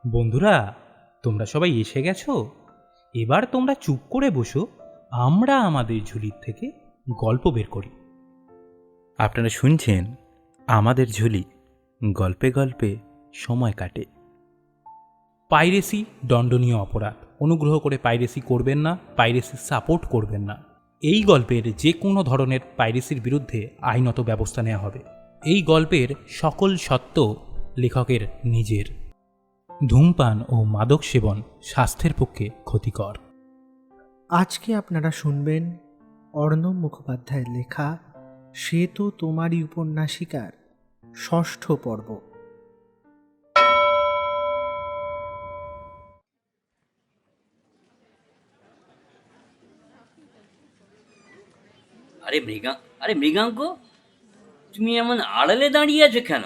বন্ধুরা, তোমরা সবাই এসে গেছো? এবার তোমরা চুপ করে বসো, আমরা আমাদের ঝুলির থেকে গল্প বের করি। আপনারা শুনছেন আমাদের ঝুলি, গল্পে গল্পে সময় কাটে। পাইরেসি দণ্ডনীয় অপরাধ। অনুগ্রহ করে পাইরেসি করবেন না, পাইরেসি সাপোর্ট করবেন না। এই গল্পের যে কোনো ধরনের পাইরেসির বিরুদ্ধে আইনত ব্যবস্থা নেওয়া হবে। এই গল্পের সকল সত্য লেখকের নিজের। ধূমপান ও মাদক সেবন স্বাস্থ্যের পক্ষে ক্ষতিকর। আজকে আপনারা শুনবেন অর্ণব মুখোপাধ্যায়ের লেখা সে তো তোমারই উপন্যাসিকার ৬ষ্ঠ পর্ব। আরে মৃগাঙ্ক, তুমি এমন আড়ালে দাঁড়িয়ে আছো কেন?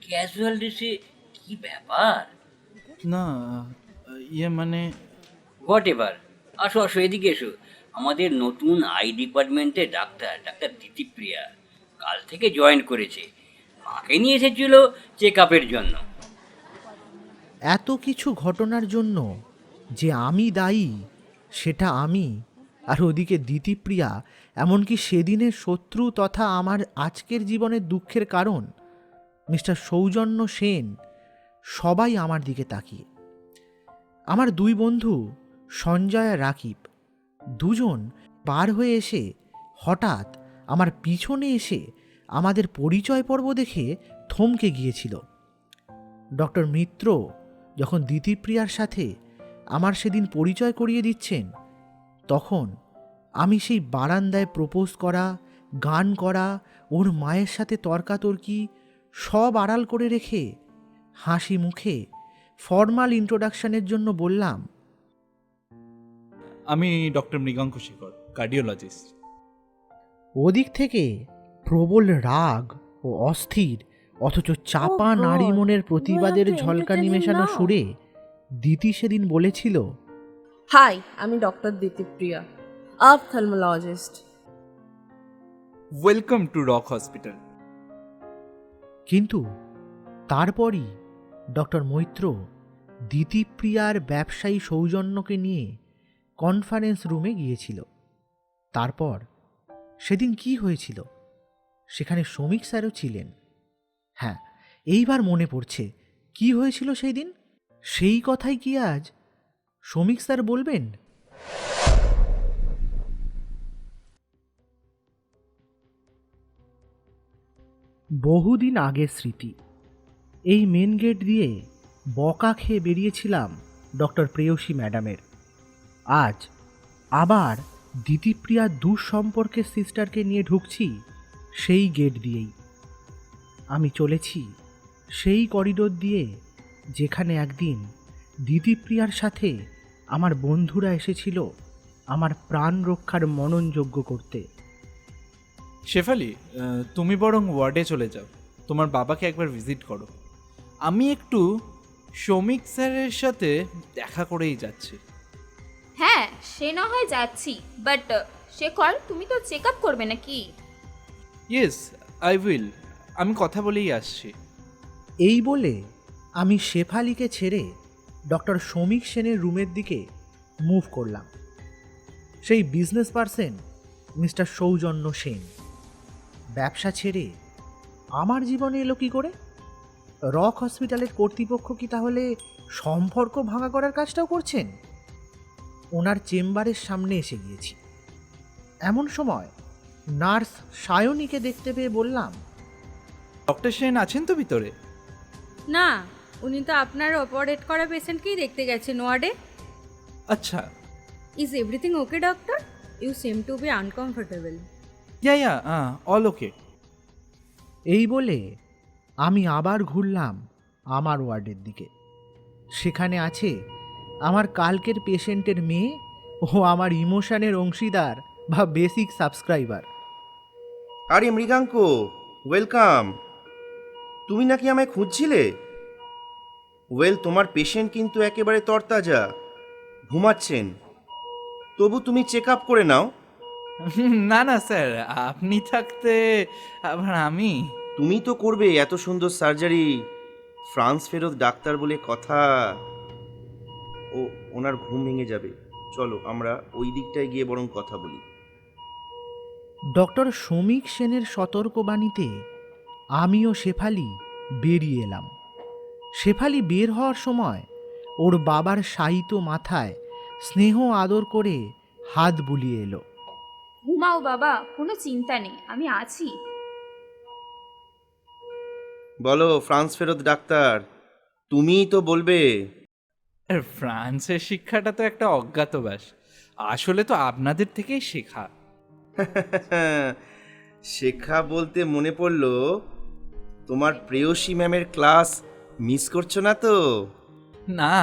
ক্যাজুয়াল ড্রেসে কি ব্যাপার? না, মানে হোয়াট এভার, আসো আসো, এদিকে এসো। আমাদের নতুন আই ডিপার্টমেন্টে ডাক্তার দিতিপ্রিয়া কাল থেকে জয়েন করেছে। মাকে নিয়ে এসেছিল চেক আপের জন্য। এত কিছু ঘটনার জন্য যে আমি দায়ী সেটা আমি, আর ওদিকে দিতিপ্রিয়া, এমনকি সেদিনের শত্রু তথা আমার আজকের জীবনের দুঃখের কারণ মিস্টার সৌজন্য সেন, সবাই আমার দিকে তাকিয়ে। আমার দুই বন্ধু সঞ্জয় আর রাকিব দুজন পার হয়ে এসে হঠাৎ আমার পিছনে এসে আমাদের পরিচয় পর্ব দেখে থমকে গিয়েছিল। ডক্টর মিত্র যখন দিতিপ্রিয়ার সাথে আমার সেদিন পরিচয় করিয়ে দিচ্ছেন, তখন আমি সেই বারান্দায় প্রপোজ করা, গান করা, ওর মায়ের সাথে তর্কাতর্কি সব আড়াল করে রেখে হাসি মুখে ফর্মাল ইন্ট্রোডাকশনের জন্য বললাম, আমি ডক্টর মৃগাঙ্ক শেখর, কার্ডিওলজিস্ট। ওদিক থেকে প্রবল রাগ ও অস্থির অথচ চাপা নারী মনের প্রতিবাদের ঝলকানি মেশানো সুরে দিতি সেদিন বলেছিল, হাই, আমি doctor Ditipriya, ophthalmologist. Welcome to Rock hospital. কিন্তু তারপরই ডক্টর মৈত্র দিতিপ্রিয়ার ব্যবসায়ী সৌজন্যকে নিয়ে কনফারেন্স রুমে গিয়েছিল। তারপর সেদিন কি হয়েছিল, সেখানে শ্রমিক স্যারও ছিলেন। হ্যাঁ, এইবার মনে পড়ছে কি হয়েছিল সেই দিন। সেই কথাই কি আজ শ্রমিক স্যার বলবেন? বহুদিন আগের স্মৃতি। এই মেন গেট দিয়ে বকা খেয়ে বেরিয়েছিলাম ডক্টর প্রেয়সী ম্যাডামের। আজ আবার দিতিপ্রিয়া দুঃসম্পর্কের সিস্টারকে নিয়ে ঢুকছি সেই গেট দিয়েই। আমি চলেছি সেই করিডোর দিয়ে যেখানে একদিন দিতিপ্রিয়ার সাথে আমার বন্ধুরা এসেছিল আমার প্রাণ রক্ষার মননযোগ্য করতে। শেফালি, তুমি বরং ওয়ার্ডে চলে যাও, তোমার বাবাকে একবার ভিজিট করো। আমি একটু শ্রমিক স্যারের সাথে দেখা করেই যাচ্ছি। হ্যাঁ, সে না হয় যাচ্ছি, বাট শেখর, তুমি তো চেক আপ করবে নাকি? Yes, I will. আমি কথা বলেই আসছি। এই বলে আমি শেফালিকে ছেড়ে ডক্টর শ্রমিক সেনের রুমের দিকে মুভ করলাম। সেই বিজনেস পার্সন মিস্টার সৌজন্য সেন ব্যবসা ছেড়ে আমার জীবনে এলো কী করে? রক হসপিটালের কর্তৃপক্ষ কি তাহলে সম্পর্ক ভাঙা করার কাজটাও করছেন? ওনার চেম্বারের সামনে এসে গিয়েছি। এমন সময় নার্স সায়নীকে দেখতে পেয়ে বললাম, ডক্টর সেন আছেন তো ভিতরে? না, উনি তো আপনার অপারেট করা পেশেন্টকেই দেখতে গেছেন ওয়ার্ডে। আচ্ছা। Is everything okay doctor? You seem to be uncomfortable. Yeah all okay. এই বলে আমি আবার ঘুরলাম আমার ওয়ার্ডের দিকে। সেখানে আছে আমার কালকের পেশেন্টের মেয়ে ও আমার ইমোশনের অংশীদার বা বেসিক সাবস্ক্রাইবার। আরে মৃগাঙ্ক, ওয়েলকাম। তুমি নাকি আমায় খুঁজছিলে? তোমার পেশেন্ট কিন্তু একেবারে তরতাজা, ঘুমাচ্ছেন। তবু তুমি চেক আপ করে নাও। না না স্যার, আপনি থাকতে আবার আমি? তুমি তো করবে এত সুন্দর সার্জারি, ফ্রান্স ফেরত ডাক্তার বলে কথা। ওনার ঘুম ভেঙে যাবে। চলো আমরা ওই দিকটায় গিয়ে বরং কথা বলি। ডক্টর শ্রমিক সেনের সতর্কবাণীতে আমি ও শেফালি বেরিয়ে এলাম। শেফালি বের হওয়ার সময় ওর বাবার শায়িত মাথায় স্নেহ আদর করে হাত বুলিয়ে এলো। ঘুমাও বাবা, কোনো চিন্তা নেই, আমি আছি। বলো ফ্রান্স ফেরত ডাক্তার, তুমিই তো বলবে। আর ফ্রান্সের শিক্ষাটা তো একটা অজ্ঞাতবাস, আসলে তো আপনাদের থেকেই শেখা। শেখা বলতে মনে পড়লো, তোমার প্রেয়সী ম্যামের ক্লাস মিস করছো না তো? না,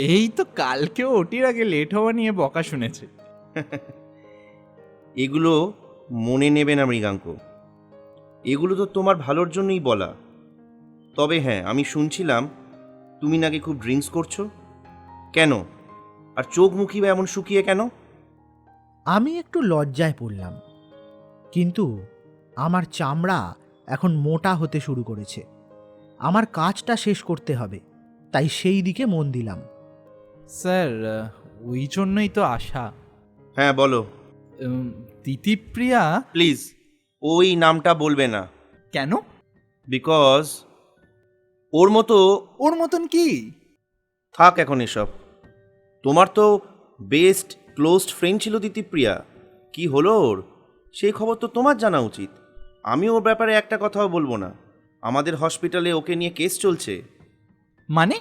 এই তো কালকেও ওটির আগে লেট হওয়া নিয়ে বকা শুনেছে। এগুলো মনে নেবে না মৃগাঙ্ক, এগুলো তো তোমার ভালোর জন্যই বলা। তবে হ্যাঁ, আমি শুনছিলাম তুমি নাকি খুব ড্রিঙ্কস করছো। কেন? আর চোখ মুখি বা এমন শুকিয়ে কেন? আমি একটু লজ্জায় পড়লাম, কিন্তু আমার চামড়া এখন মোটা হতে শুরু করেছে। আমার কাজটা শেষ করতে হবে, তাই সেই দিকে মন দিলাম। স্যার, ওই জন্যই তো আশা। হ্যাঁ বলো। দিতিপ্রিয়া। প্লিজ ওই নামটা বলবে না। কেন? বিকজ ওর মতো। ওর মতন কি? থাক এখন এসব। তোমার তো বেস্ট ক্লোজড ফ্রেন্ড ছিল দিতিপ্রিয়া, কি হলো ওর? সেই খবর তো তোমার জানা উচিত। আমি ওর ব্যাপারে একটা কথাও বলবো না। আমাদের হসপিটালে ওকে নিয়ে কেস চলছে। মানে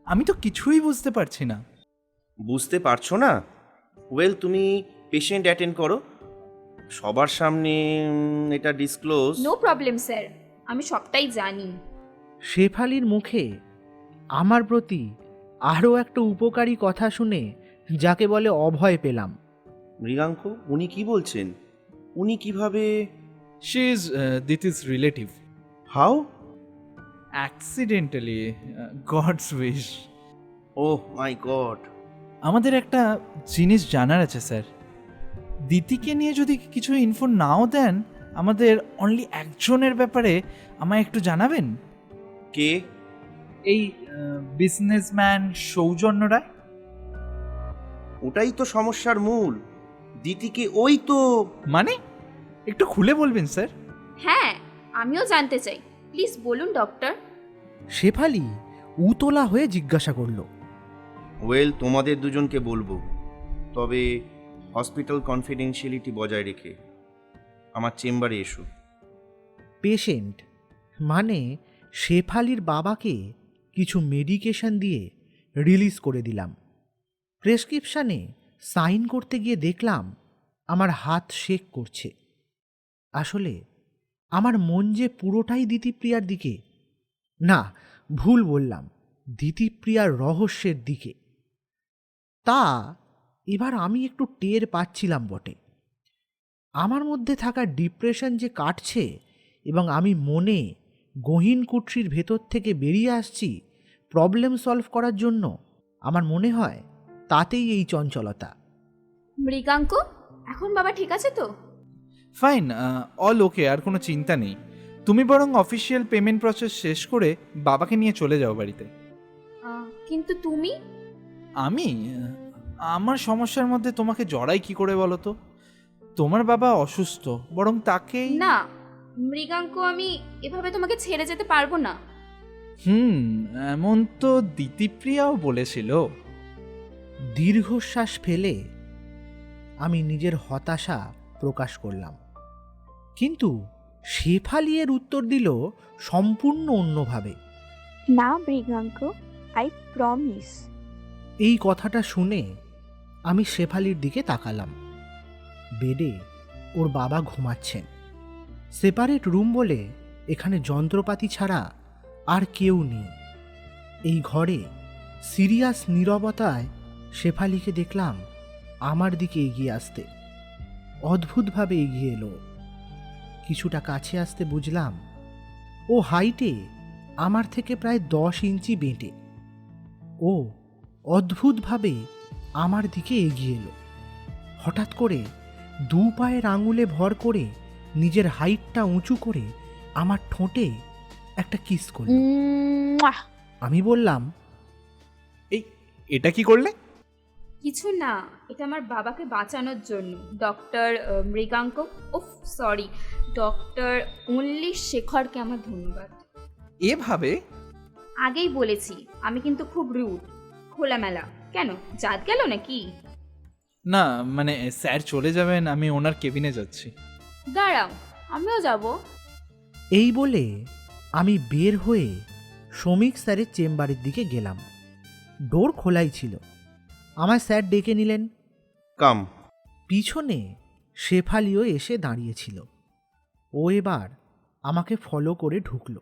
আমি তো কিছুই বুঝতে পারছি না। বুঝতে পারছো না? ওয়েল, তুমি পেশেন্ট অ্যাটেন্ড করো সবার সামনে, এটা ডিসক্লোজ। নো প্রবলেম স্যার, আমি সবটাই জানি। শেফালির মুখে আমার প্রতি আরও একটা উপকারী কথা শুনে যাকে বলে অভয় পেলাম। মৃগাঙ্ক, উনি কি বলছেন? উনি কিভাবে? She is Diti's relative. How? Accidentally, God's wish. Oh my God. আমাদের একটা জিনিস জানার আছে স্যার। দিতিকে নিয়ে যদি কিছু ইনফো নাও দেন, আমাদের অনলি একজনের ব্যাপারে আমায় একটু জানাবেন। কে? এই বিজনেসম্যান সৌজন্য রায়। ওটাই তো সমস্যার মূল। দিতিকে ওই তো। মানে একটু খুলে বলবেন স্যার। হ্যাঁ, আমিও জানতে চাই, প্লিজ বলুন ডক্টর। শেফালি উতলা হয়ে জিজ্ঞাসা করলো। ওয়েল, তোমাদের দুজনকে বলবো, তবে হসপিটাল কনফিডেন্সিয়ালিটি বজায় রেখে। আমার চেম্বারে এসো। পেশেন্ট মানে শেফালির বাবাকে কিছু মেডিকেশন দিয়ে রিলিজ করে দিলাম। প্রেসক্রিপশানে সাইন করতে গিয়ে দেখলাম আমার হাত শেক করছে। আসলে আমার মন যে পুরোটাই দিতিপ্রিয়ার দিকে, না ভুল বললাম, দিতিপ্রিয়ার রহস্যের দিকে। তা এবার আমি একটু টের পাচ্ছিলাম বটে। আমার মধ্যে থাকা ডিপ্রেশন যে কাটছে এবং আমি মনে গহীন কুঠরির ভেতর থেকে বেরিয়ে আসছি প্রবলেম সলভ করার জন্য, আমার মনে হয় তাতেই এই চঞ্চলতা। মৃগাঙ্ক, এখন বাবা ঠিক আছে তো? ফাইন, অল ওকে, আর কোনো চিন্তা নেই। তুমি বরং অফিসিয়াল পেমেন্ট প্রসেস শেষ করে বাবাকে নিয়ে চলে যাও বাড়িতে। কিন্তু তুমি? আমি আমার সমস্যার মধ্যে তোমাকে জড়াই কি করে বলো তো? তোমার বাবা অসুস্থ, বরং তাকেই। না মৃগাঙ্ক, আমি এভাবে তোমাকে ছেড়ে যেতে পারবো না। এমন তো দিতিপ্রিয়াও বলেছিল। দীর্ঘশ্বাস ফেলে আমি নিজের হতাশা প্রকাশ করলাম, কিন্তু শেফালি এর উত্তর দিল সম্পূর্ণ অন্যভাবে। না মৃগাঙ্ক, আই প্রমিস। এই কথাটা শুনে আমি শেফালির দিকে তাকালাম। বেডে ওর বাবা ঘুমাচ্ছেন। সেপারেট রুম বলে এখানে যন্ত্রপাতি ছাড়া আর কেউ নেই। এই ঘরে সিরিয়াস নীরবতায় শেফালিকে দেখলাম আমার দিকে এগিয়ে আসতে। অদ্ভুতভাবে এগিয়ে এলো। কিছুটা কাছে আসতে বুঝলাম ও হাইটে আমার থেকে প্রায় 10 ইঞ্চি বেঁটে। ও অদ্ভুতভাবে আমার দিকে এগিয়ে এলো। হঠাৎ করে 2 পায়ের আঙুলে ভর করে নিজের হাইটটা উঁচু করে আমার ঠোঁটে একটা কিস করল। আমি বললাম, এটা কি করলে? কিছু না, এটা আমার বাবাকে বাঁচানোর জন্য। ডক্টর মৃগাঙ্ক, ওফ সরি, ডক্টর অনলি শেখরকে আমার ধন্যবাদ। এভাবে? আগেই বলেছি আমি কিন্তু খুব রুড, খোলামেলা। কেন, জাত গেল নাকি? না মানে স্যার চলে যাবেন, আমি ওনার কেবিনে যাচ্ছি। দাঁড়াও, আমিও যাব। এই বলে আমি বের হয়ে শ্রমিক স্যারের চেম্বারের দিকে গেলাম। ডোর খোলাই ছিল। আমায় স্যার ডেকে নিলেন। কাম। পিছনে শেফালিও এসে দাঁড়িয়েছিল। ও এবার আমাকে ফলো করে ঢুকল।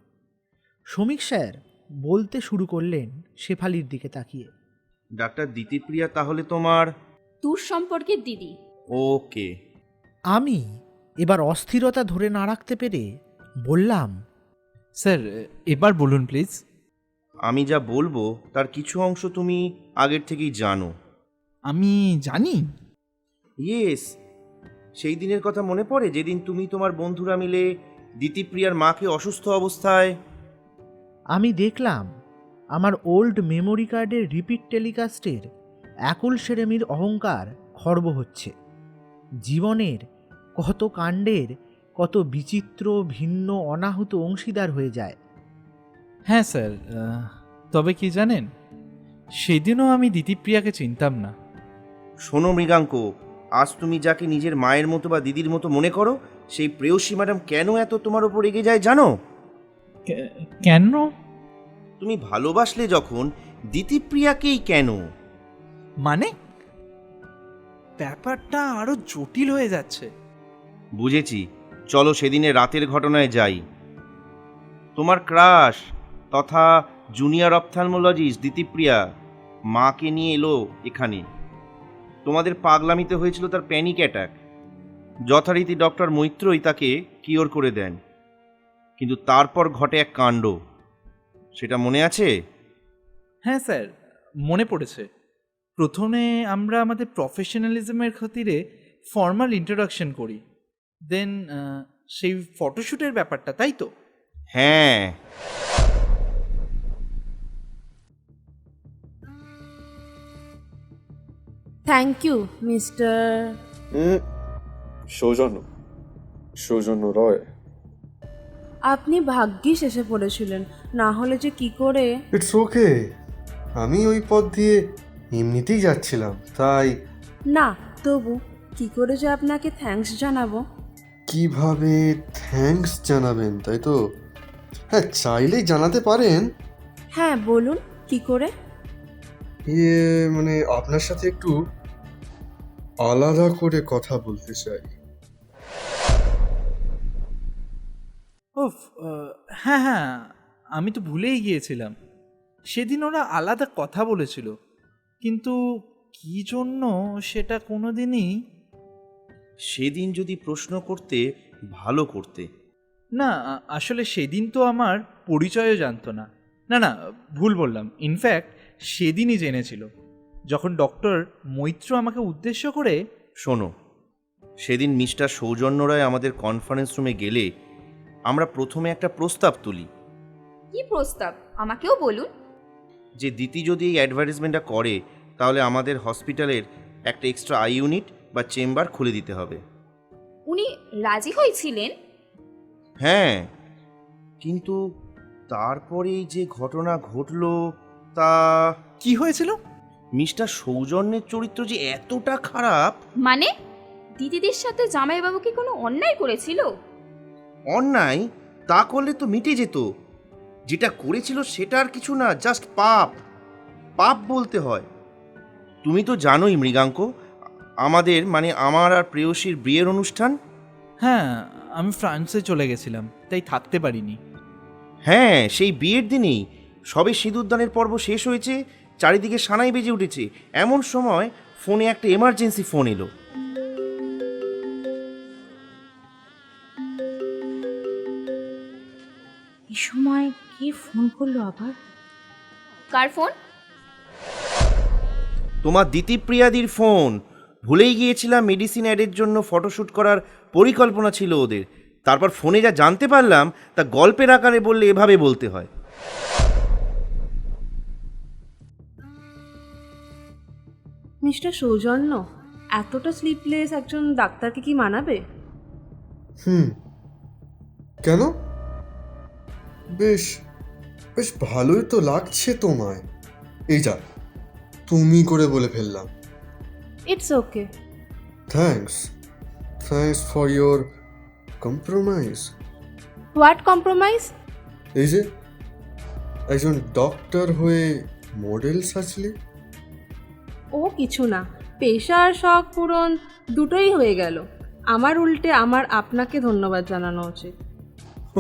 শ্রমিক স্যার বলতে শুরু করলেন শেফালির দিকে তাকিয়ে, ডাক্তার দিতিপ্রিয়া তাহলে তোমার? দূর সম্পর্কের দিদি। ওকে। আমি এবার অস্থিরতা ধরে না রাখতে পেরে বললাম, স্যার এবার বলুন প্লিজ। আমি যা বলবো তার কিছু অংশ তুমি আগের থেকেই জানো। আমি জানি? ইয়েস। সেই দিনের কথা মনে পড়ে যেদিন তুমি তোমার বন্ধুরা মিলে দিতিপ্রিয়ার মাকে অসুস্থ অবস্থায়? আমি দেখলাম আমার ওল্ড মেমোরি কার্ডের রিপিট টেলিকাস্টের একুল সেরেমির অহংকার খর্ব হচ্ছে। জীবনের কত কাণ্ডের কত বিচিত্র ভিন্ন অনাহুত অংশীদার হয়ে যায়। হ্যাঁ স্যার, তবে কি জানেন, সেদিনও আমি দিতিপ্রিয়াকে চিনতাম না। শোনো মৃগাঙ্ক, আজ তুমি যাকে নিজের মায়ের মতো বা দিদির মতো মনে করো, সেই প্রেয়সী ম্যাডাম কেন এত তোমার ওপর রেগে যায় জানো? কেন? তুমি ভালোবাসলে যখন দিতিপ্রিয়াকেই কেন? মানে ব্যাপারটা আরো জটিল হয়ে যাচ্ছে। বুঝেছি, চলো সেদিনে রাতের ঘটনায় যাই। তোমার ক্রাশ তথা জুনিয়র অপথ্যালমোলজিস্ট দিতিপ্রিয়া মাকে নিয়ে এলো এখানে। তোমাদের পাগলামিতে হয়েছিল তার প্যানিক অ্যাটাক। যথারীতি ডক্টর মৈত্রই তাকে কিওর করে দেন, কিন্তু তারপর ঘটে এক কাণ্ড। সেটা মনে আছে? হ্যাঁ স্যার, মনে পড়েছে। প্রথমে আমরা আমাদের প্রফেশনালিজমের খাতিরে ফর্মাল ইন্ট্রোডাকশন করি, দেন সেই ফটোশ্যুটের ব্যাপারটা, তাই তো? হ্যাঁ। Thank you mister. Soujanya Roy. আপনি ভাগ্যিস এসে পড়েছিলেন, না হলে যে কি করে। ইটস ওকে, আমি ওই পথ দিয়ে এমনিতেই যাচ্ছিলাম, তাই। না তবু কি করে যে আপনাকে থ্যাঙ্কস জানাবো। কিভাবে থ্যাঙ্কস জানাবেন, তাই তো? হ্যাঁ, চাইলেই জানাতে পারেন। হ্যাঁ বলুন, কি করে। মানে আপনার সাথে একটু আলাদা করে কথা বলতে চাই। ওফ, হ্যাঁ হ্যাঁ, আমি তো ভুলেই গিয়েছিলাম। সেদিন ওরা আলাদা কথা বলেছিল, কিন্তু কি জন্য সেটা কোনোদিনই। সেদিন যদি প্রশ্ন করতে ভালো করতে। না, আসলে সেদিন তো আমার পরিচয়ও জানতো না। না না, ভুল বললাম। ইনফ্যাক্ট সেদিনই জেনেছিল, যখন ডক্টর মৈত্র আমাকে উদ্দেশ্য করে। শোনো, সেদিন মিস্টার সৌজন্য রায় আমাদের কনফারেন্স রুমে গেলে আমরা প্রথমে একটা প্রস্তাব তুলি। কি প্রস্তাব, আমাকেও বলুন। যে দিতি যদি এই অ্যাডভার্টাইজমেন্টটা করে তাহলে আমাদের হসপিটালের একটা এক্সট্রা আই ইউনিট বা চেম্বার খুলে দিতে হবে। উনি রাজি হয়েছিলেন? হ্যাঁ, কিন্তু তারপরেই যে ঘটনা ঘটলো তা। কি হয়েছিল? মিস্টার সৌজন্যের চরিত্র যে এতটা খারাপ। মানে দিদিদের সাথে জামাইবাবু কি কোনো অন্যায় করেছিল? অন্যায় তা করলে তো মিটে যেত। যেটা করেছিল সেটা আর কিছু না, জাস্ট পাপ। পাপ বলতে হয়। তুমি তো জানোই মৃগাঙ্ক, আমাদের মানে আমার আর প্রেয়সীর বিয়ের অনুষ্ঠান। হ্যাঁ, আমি ফ্রান্সে চলে গেছিলাম, তাই থাকতে পারিনি। হ্যাঁ, সেই বিয়ের দিনই সবে সিঁদুরদানের পর্ব শেষ হয়েছে, চারিদিকে সানাই বেজে উঠেছে। এমন সময় ফোনে একটা এমার্জেন্সি ফোন এলো। এই সময় কে ফোন করলো আবার? কার ফোন? তোমার দিতিপ্রিয়াদির ফোন। ভুলেই গিয়েছিলাম মেডিসিন অ্যাডের জন্য ফটোশ্যুট করার পরিকল্পনা ছিল ওদের। তারপর ফোনে যা জানতে পারলাম তা গল্পের আকারে বললে এভাবে বলতে হয়। মিস্টার সৌজন্য, এতটা স্লিপলেস একজন ডাক্তারকে কি মানাবে? কেন? বেশ বেশ ভালোই তো লাগছে তোমায়। এই যা, তুমি করে বলে ফেললাম। It's okay. Thanks for your compromise. What compromise? এই যে একজন ডক্টর হয়ে মডেল সাজলে। ও কিছু না, পেশা আর শখ পূরণ দুটোই হয়ে গেল। আমার উল্টে আমার আপনাকে ধন্যবাদ জানানো উচিত।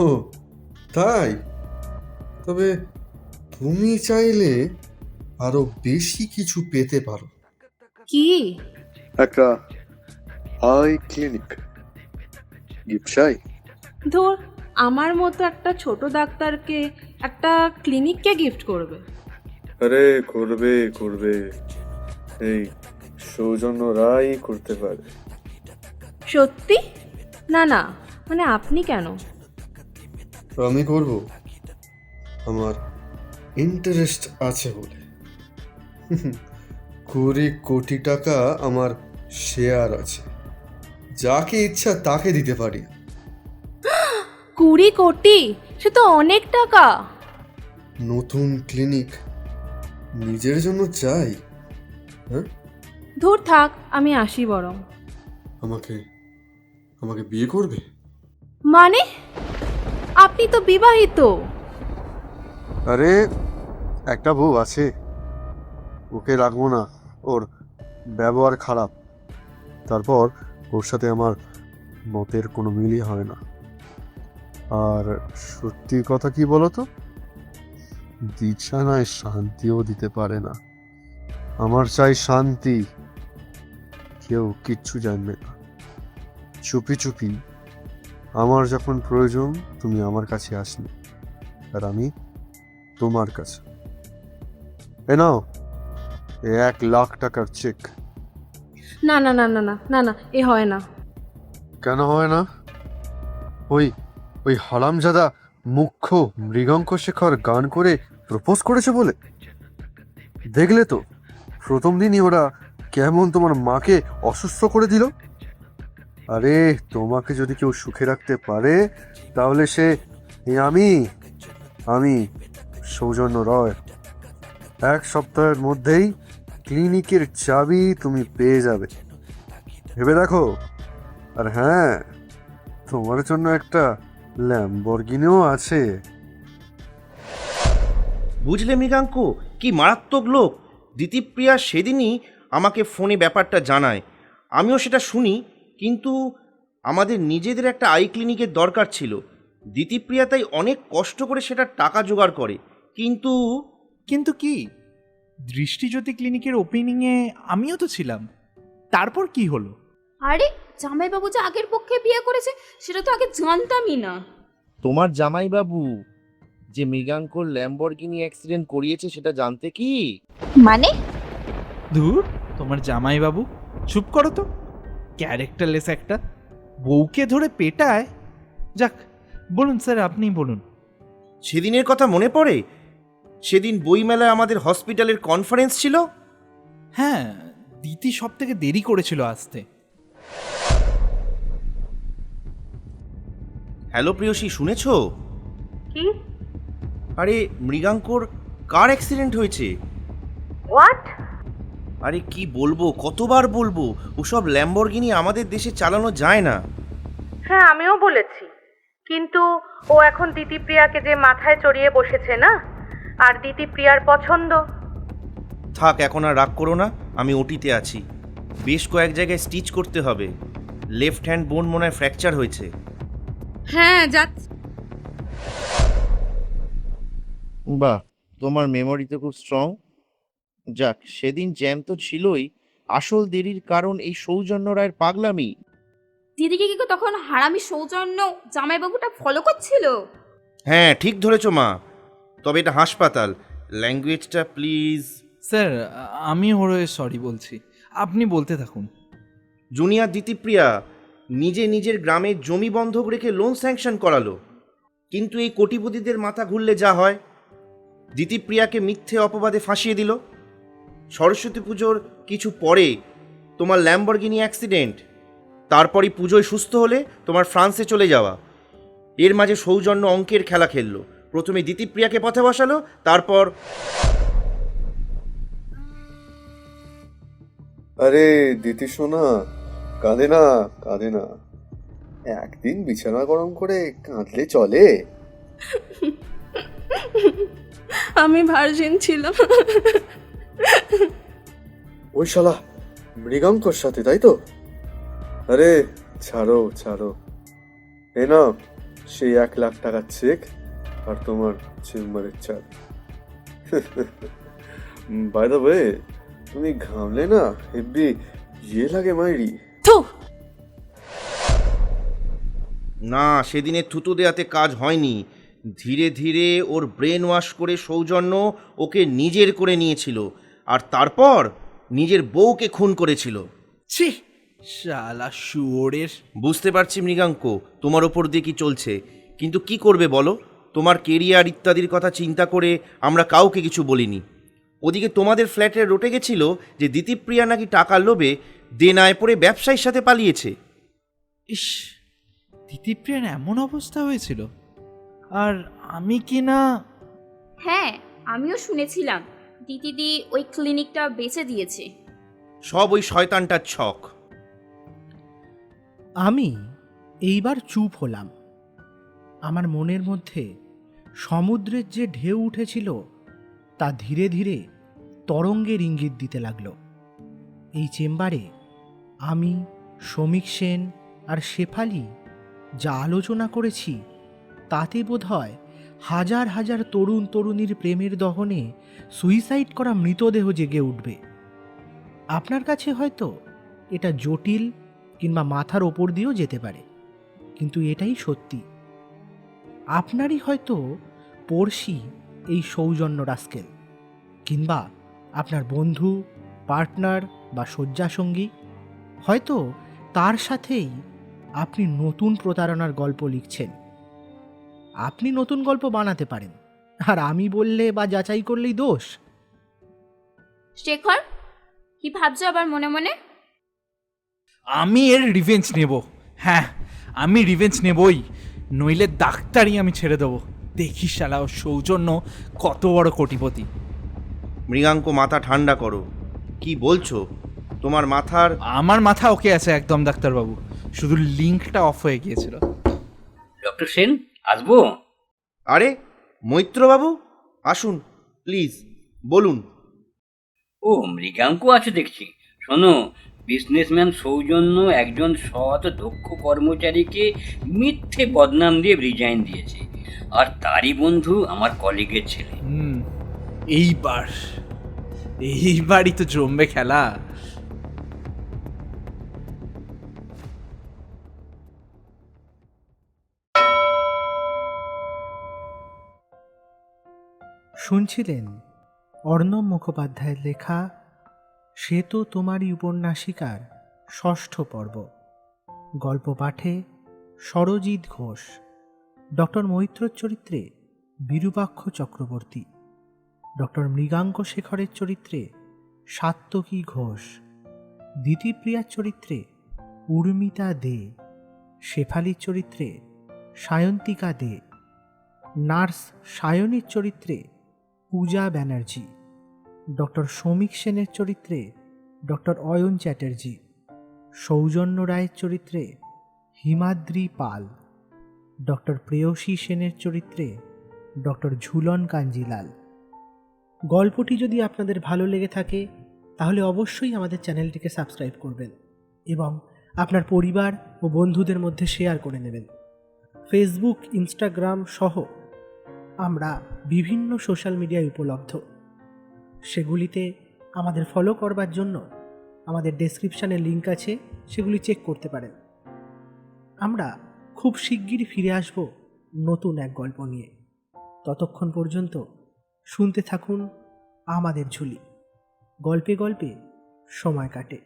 ও তাই? তবে তুমি চাইলে আরো বেশি কিছু পেতে পারো। কি? একটা আই ক্লিনিক গিফট চাই? ধুর, আমার মতো একটা ছোট ডাক্তারকে একটা ক্লিনিককে গিফট করবে? আরে করবে করবে, এই সৌজন্য রায় করতে পারে। সত্যি? না না, মানে আপনি কেন? আমি করব, আমার ইন্টারেস্ট আছে বলে। 20 কোটি টাকা আমার শেয়ার আছে, যাকে ইচ্ছা তাকে দিতে পারি। 20 কোটি? সে তো অনেক টাকা। নতুন ক্লিনিক নিজের জন্য চাই। হ্যাঁ, ধুর থাক, আমি আসি বরং। আমাকে আমাকে বিয়ে করবে? মানে আপনি তো বিবাহিত। আরে একটা বউ আছে, ওকে রাখবো না, ওর ব্যবহার খারাপ। তারপর ওর সাথে আমার মতের কোনো মিলই হয় না। আর সত্যি কথা কি বলতো, বিছানায় শান্তিও দিতে পারে না। আমার চাই শান্তি, কেউ কিচ্ছু জানবে না, চুপি চুপি। আমার যখন প্রয়োজন তুমি আমার কাছে আসবে, আর আমি তোমার কাছে। এ নাও, 1 লাখ টাকার চেক। না না না না না না না, এ হয় না। কেন হয় না? ওই হারামজাদা মুখ্য মৃগাঙ্ক শেখর গান করে প্রপোজ করেছে বলে? দেখলে তো প্রথম দিনই ওরা কেমন তোমার মাকে অসুস্থ করে দিল। আরে তোমাকে যদি কেউ সুখে রাখতে পারে তাহলে সে আমি সৌজন্য রয়। 1 সপ্তাহের মধ্যেই ক্লিনিকের চাবি তুমি পেয়ে যাবে, ভেবে দেখো। আর হ্যাঁ, তোমার জন্য একটা ল্যাম্বরগিনিও আছে। বুঝলে মৃগাঙ্ক, কি মারাত্মক লোক। দিতিপ্রিয়া সেদিনই আমাকে ফোনে ব্যাপারটা জানায়, আমিও সেটা শুনি। কিন্তু আমাদের নিজেদের একটা আই ক্লিনিকের দরকার ছিল। দিতিপ্রিয়া তাই অনেক কষ্ট করে সেটা টাকা জোগাড় করে। কিন্তু কিন্তু কি? দৃষ্টিজ্যোতি ক্লিনিকের ওপেনিংয়ে আমিও তো ছিলাম। তারপর কি হলো? আরে জামাইবাবু যে আগের পক্ষে বিয়ে করেছে সেটা তো আগে জানতামই না। তোমার জামাইবাবু যে মৃগাঙ্কর ল্যাম্বরগিনি অ্যাক্সিডেন্ট করিয়েছে সেটা জানতে কি? মানে? ধুর, তোমার জামাইবাবু, চুপ করো তো। ক্যারেক্টারলেস একটা, বউকে ধরে পেটায়। যাক, বলুন স্যার, আপনি বলুন। সেদিনের কথা মনে পড়ে? সেদিন বইমেলায় আমাদের হসপিটালের কনফারেন্স ছিল। হ্যাঁ, দিতি সব থেকে দেরি করেছিল আসতে। হ্যালো প্রিয়সী, শুনেছো? কি? আরে মৃগাঙ্কর কার অ্যাক্সিডেন্ট হয়েছে। হোয়াট? আরে কি বলবো, কতবার বলবো, ওসব ল্যাম্বরগিনি আমাদের দেশে চালানো যায় না। হ্যাঁ, আমিও বলেছি, কিন্তু ও এখন দিতিপ্রিয়াকে যে মাথায় চড়িয়ে বসেছে না, আর দিতিপ্রিয়ার পছন্দ। থাক, এখন আর রাগ করো না, আমি ওটিতে আছি। বেশ কয়েক জায়গায় স্টিচ করতে হবে। লেফট হ্যান্ড বোন মনে হয় ফ্র্যাকচার হয়েছে। হ্যাঁ যাচ্ছি। বাহ, তোমার মেমোরি তো খুব স্ট্রং। যাক, সেদিন জ্যাম তো ছিলই, আসল দেরির কারণ এই সৌজন্য রায়ের পাগলামি। দিদিকে কি তখন হারামি সৌজন্য জামাইবাবুটা ফলো করছিল? হ্যাঁ ঠিক ধরেছো মা, তবে এটা হাসপাতাল, ল্যাঙ্গুয়েজটা প্লিজ। স্যার, আমি ওর সরি বলছি, আপনি বলতে থাকুন। জুনিয়র দিতিপ্রিয়া নিজের গ্রামে জমি বন্ধক রেখে লোন স্যাংশন করালো, কিন্তু এই কোটিপতিদের মাথা ঘুরলে যা হয়। দিতিপ্রিয়াকে মিথ্যে অপবাদে ফাঁসিয়ে দিল। সরস্বতী পুজোর কিছু পরে তোমার ল্যাম্বরগিনি অ্যাক্সিডেন্ট, তারপরই পুজোয় সুস্থ হলে তোমার ফ্রান্সে চলে যাওয়া। এর মাঝে সৌজন্য অঙ্কের খেলা খেললো। প্রথমে দিতিপ্রিয়াকে পথে বসালো, তারপর আরে দিতি সোনা, কাঁদে না কাঁদে না, একদিন বিছানা গরম করে কাঁদলে চলে। আমি ভার্জিন ছিলাম। ওই শালা মৃগাঙ্কর সাথে, তাই তো? আরে ছাড়ো ছাড়ো, এ না সেই 1,00,000 টাকার চেক আর তোমার চেম্বারের চাল। বাই দ্য ওয়ে, তুমি ঘামলে না হেব্বি ইয়ে লাগে মাইরি। না, সেদিনের থুতু দেয়াতে কাজ হয়নি। ধীরে ধীরে ওর ব্রেন ওয়াশ করে সৌজন্য ওকে নিজের করে নিয়েছিল, আর তারপর নিজের বউকে খুন করেছিল। ছি, শালা শুয়োরের। বুঝতে পারছি মৃগাঙ্ক, তোমার ওপর দিয়ে কি চলছে, কিন্তু কি করবে বলো? তোমার কেরিয়ার ইত্যাদির কথা চিন্তা করে আমরা কাউকে কিছু বলিনি। ওদিকে তোমাদের ফ্ল্যাটে রটে গেছিল যে দিতিপ্রিয়া নাকি টাকার লোভে দেনায় পড়ে ব্যবসায়ীর সাথে পালিয়েছে। ইস, দিতিপ্রিয়ার এমন অবস্থা হয়েছিল? আর আমি কি না? হ্যাঁ, আমিও শুনেছিলাম দিদি ওই ক্লিনিকটা বেচে দিয়েছে। সব ওই শয়তানটার ছক। আমি এইবার চুপ হলাম। আমার মনের মধ্যে সমুদ্রের যে ঢেউ উঠেছিল তা ধীরে ধীরে তরঙ্গের ইঙ্গিত দিতে লাগলো। এই চেম্বারে আমি, শ্রমিক সেন আর শেফালি যা আলোচনা করেছি তাতে বোধহয় হাজার হাজার তরুণ তরুণীর প্রেমের দহনে সুইসাইড করা মৃতদেহ জেগে উঠবে। আপনার কাছে হয়তো এটা জটিল কিংবা মাথার ওপর দিয়েও যেতে পারে, কিন্তু এটাই সত্যি। আপনারই হয়তো পড়শি এই সৌজন্য রাস্কেল, কিংবা আপনার বন্ধু, পার্টনার বা শয্যাসঙ্গী, হয়তো তার সাথেই আপনি নতুন প্রতারণার গল্প লিখছেন। আপনি নতুন গল্প বানাতে পারেন, আর আমি বললে বা যাচাই করলেই দোষ। শেখর, কি ভাবছো আবার মনে মনে? আমি এর রিভেঞ্জ নেব। হ্যাঁ, আমি রিভেঞ্জ নেবই, নইলে ডাক্তারই আমি ছেড়ে দেবো। দেখি শালা ও সৌজন্য কত বড় কোটিপতি। মৃগাঙ্ক, মাথা ঠান্ডা করো। কি বলছো? তোমার মাথার... আমার মাথা ওকে আছে একদম ডাক্তারবাবু, শুধু লিঙ্কটা অফ হয়ে গিয়েছিল। ডক্টর সেন, আসবো? আরে মৈত্রবাবু, আসুন প্লিজ, বলুন। ও, মৃগাঙ্ক আছে দেখছি। শোনো, বিজনেসম্যান সৌজন্য একজন সৎ দক্ষ কর্মচারীকে মিথ্যে বদনাম দিয়ে রিজাইন দিয়েছে, আর তারই বন্ধু আমার কলিগের ছেলে। এইবারই তো জমবে খেলা। শুনছিলেন অর্ণব মুখোপাধ্যায়ের লেখা সে তো তোমারই উপন্যাসিকার 6ষ্ঠ পর্ব। গল্প পাঠে সরজিৎ ঘোষ, ডক্টর মৈত্রর চরিত্রে বিরূপাক্ষ চক্রবর্তী, ডক্টর মৃগাঙ্ক শেখরের চরিত্রে সাত্তকী ঘোষ, দিতিপ্রিয়ার চরিত্রে উর্মিতা দে, শেফালির চরিত্রে সায়ন্তিকা দে, নার্স সায়নীর চরিত্রে পূজা ব্যানার্জি, ডক্টর শ্রমিক সেনের চরিত্রে ডক্টর অয়ন চ্যাটার্জি, সৌজন্য রায়ের চরিত্রে হিমাদ্রি পাল, ডক্টর প্রেয়সী সেনের চরিত্রে ডক্টর ঝুলন কাঞ্জিলাল। গল্পটি যদি আপনাদের ভালো লেগে থাকে তাহলে অবশ্যই আমাদের চ্যানেলটিকে সাবস্ক্রাইব করবেন এবং আপনার পরিবার ও বন্ধুদের মধ্যে শেয়ার করে নেবেন। ফেসবুক, ইনস্টাগ্রাম সহ আমরা বিভিন্ন সোশ্যাল মিডিয়ায় উপলব্ধ। সেগুলিতে আমাদের ফলো করবার জন্য আমাদের ডেসক্রিপশানে লিঙ্ক আছে, সেগুলি চেক করতে পারেন। আমরা খুব শিগগিরই ফিরে আসব নতুন এক গল্প নিয়ে। ততক্ষণ পর্যন্ত শুনতে থাকুন আমাদের ঝুলি। গল্পে গল্পে সময় কাটে।